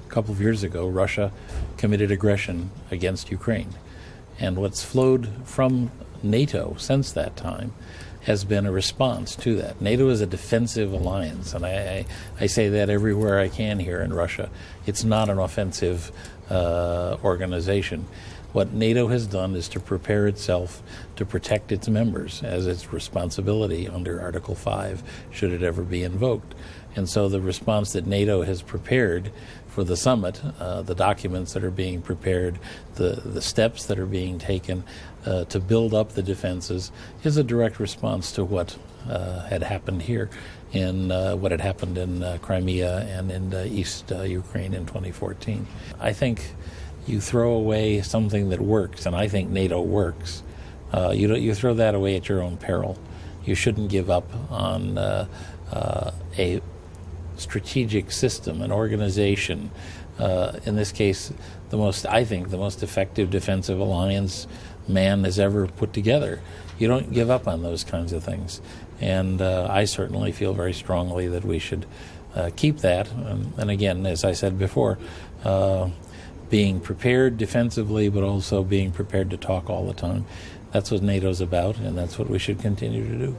a couple of years ago, Russia committed aggression against Ukraine. And what's flowed from NATO since that time has been a response to that. NATO is a defensive alliance, and I say that everywhere I can here in Russia. It's not an offensive organization. What NATO has done is to prepare itself to protect its members as its responsibility under Article 5, should it ever be invoked. And so the response that NATO has prepared for the summit, the documents that are being prepared, the steps that are being taken to build up the defenses, is a direct response to what had happened here in what had happened in Crimea and in East Ukraine in 2014. I think you throw away something that works, and I think NATO works. You throw that away at your own peril. You shouldn't give up on a strategic system, an organization. In this case, the most effective defensive alliance man has ever put together. You don't give up on those kinds of things. And I certainly feel very strongly that we should keep that. And again, as I said before, being prepared defensively, but also being prepared to talk all the time. That's what NATO's about, and that's what we should continue to do.